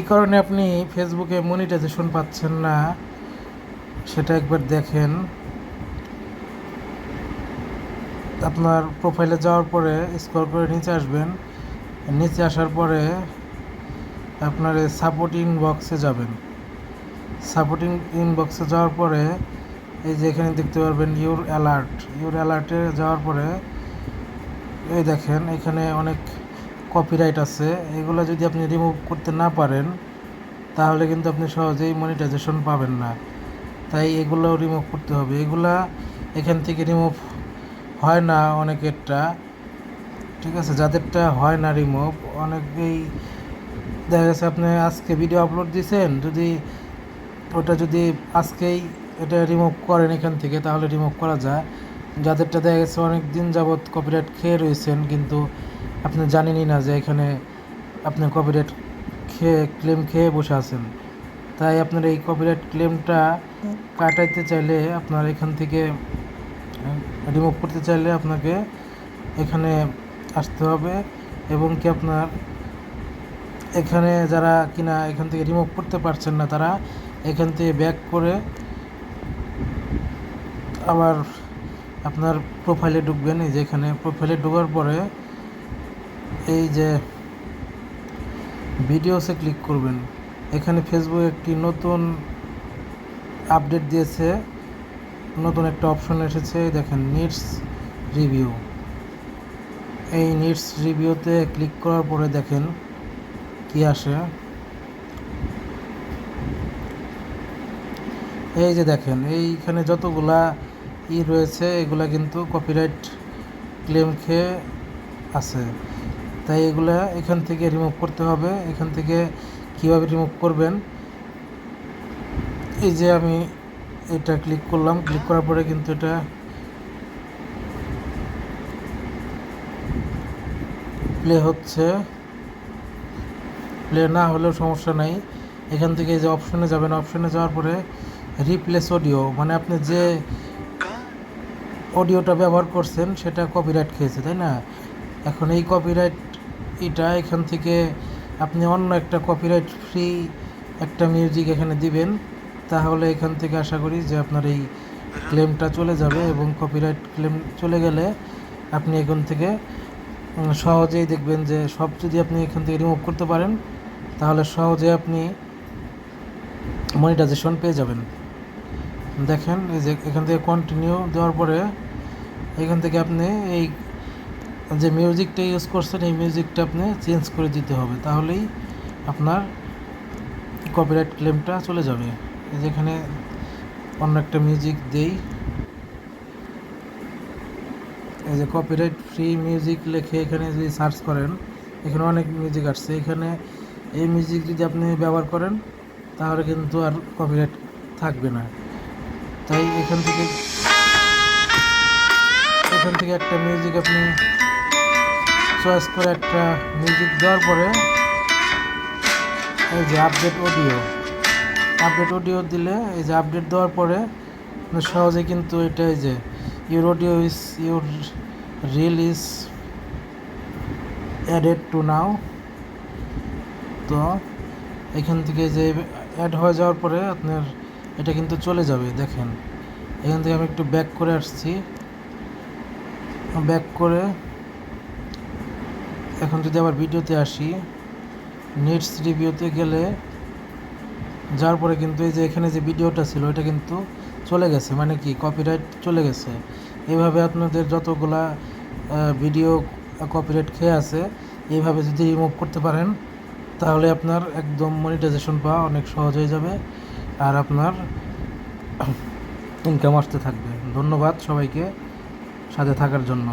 এই কারণে আপনি ফেসবুকে মনিটাইজেশন পাচ্ছেন না সেটা একবার দেখেন। আপনার প্রোফাইলে যাওয়ার পরে স্ক্রল করে নিচে আসবেন, নিচে আসার পরে আপনার সাপোর্টিং বক্সে যাবেন। সাপোর্টিং ইনবক্সে যাওয়ার পরে এই যে এখানে দেখতে পারবেন ইউর অ্যালার্টে যাওয়ার পরে এই দেখেন এখানে অনেক কপিরাইট আছে। এগুলো যদি আপনি রিমুভ করতে না পারেন তাহলে কিন্তু আপনি সহজেই মনিটাইজেশন পাবেন না। তাই এগুলো রিমুভ করতে হবে। এগুলা এখান থেকে রিমুভ হয় না অনেকেরটা, ঠিক আছে। যাদেরটা হয় না রিমুভ, অনেকেই দেখা গেছে আপনি আজকে ভিডিও আপলোড দিয়েছেন, যদি আজকেই এটা রিমুভ করেন এখান থেকে তাহলে রিমুভ করা যায়। যাদেরটা দেখা গেছে অনেক দিন যাবৎ কপিরাইট খেয়ে রয়েছেন কিন্তু আপনি জানেনই না যে এখানে আপনি কপিরাইট ক্লেম খেয়ে বসে আছেন, তাই আপনার এই কপিরাইট ক্লেমটা কাটাইতে চাইলে আপনার এখান থেকে রিমুভ করতে চাইলে আপনাকে এখানে আসতে হবে। এবং কি আপনার এখানে যারা কিনা এখান থেকে রিমুভ করতে পারছেন না তারা এখান থেকে ব্যাক করে আবার আপনার প্রোফাইলে ঢুকবেন। এই যে এখানে প্রোফাইলে ঢোকার পরে এই যে ভিডিওসে ক্লিক করবেন। এখানে ফেসবুক একটি নতুন আপডেট দিয়েছে, নতুন একটা অপশন এসেছে, দেখেন নিডস রিভিউ। এই নিডস রিভিউতে ক্লিক করার পরে দেখেন কি আসে। এই যে দেখেন এইখানে যতগুলা রয়েছে এগুলা কিন্তু কপিরাইট ক্লেম খেয়ে আছে, তাই এগুলা এখান থেকে রিমুভ করতে হবে। এখান থেকে কিভাবে রিমুভ করবেন, এই যে আমি এটা ক্লিক করলাম, ক্লিক করার পরে কিন্তু এটা প্লে হচ্ছে। প্লে না হলেও সমস্যা নাই। এখান থেকে যে অপশনে যাবেন, অপশনে যাওয়ার পরে রিপ্লেস অডিও, মানে আপনি যে অডিওটা ব্যবহার করছেন সেটা কপিরাইট খেয়েছে, তাই না? এখন এই কপিরাইট এখান থেকে আপনি অন্য একটা কপিরাইট ফ্রি একটা মিউজিক এখানে দিবেন, তাহলে এখান থেকে আশা করি যে আপনার এই ক্লেমটা চলে যাবে। এবং কপিরাইট ক্লেম চলে গেলে আপনি এখান থেকে সহজেই দেখবেন যে সব যদি আপনি এখান থেকে রিমুভ করতে পারেন তাহলে সহজে আপনি মনিটাইজেশন পেয়ে যাবেন। দেখেন এই যে এখান থেকে কন্টিনিউ দেওয়ার পরে এখান থেকে আপনি এই যে মিউজিকটা ইউজ করছেন এই মিউজিকটা আপনি চেঞ্জ করে দিতে হবে, তাহলেই আপনার কপিরাইট ক্লেমটা চলে যাবে। এই যে এখানে অন্য একটা মিউজিক দেই, এই যে কপিরাইট ফ্রি মিউজিক লিখে এখানে যদি সার্চ করেন এখানে অনেক মিউজিক আসছে। এখানে এই মিউজিক যদি আপনি ব্যবহার করেন তাহলে কিন্তু আর কপিরাইট থাকবে না। তাই এখান থেকে একটা মিউজিক আপনি চয়েস করে একটা মিউজিক দেওয়ার পরে এই যে আপডেট অডিও দিলে এই যে আপডেট দেওয়ার পরে সহজে কিন্তু এটা এই যে your audio is your reel is added to now. তো এখান থেকে যে অ্যাড হয়ে যাওয়ার পরে আপনার এটা কিন্তু চলে যাবে। দেখেন এখান থেকে আমি একটু ব্যাক করে আসছি, ব্যাক করে এখন যদি আবার ভিডিওতে আসি, নিডস রিভিউতে গেলে যাওয়ার পরে কিন্তু এই যে এখানে যে ভিডিওটা ছিল এটা কিন্তু চলে গেছে, মানে কি কপিরাইট চলে গেছে। এইভাবে আপনাদের যতগুলা ভিডিও কপিরাইট খেয়ে আছে এইভাবে যদি রিমুভ করতে পারেন তাহলে আপনার একদম মনিটাইজেশন পাওয়া অনেক সহজ হয়ে যাবে আর আপনার ইনকাম আসতে থাকবে। ধন্যবাদ সবাইকে সাথে থাকার জন্য।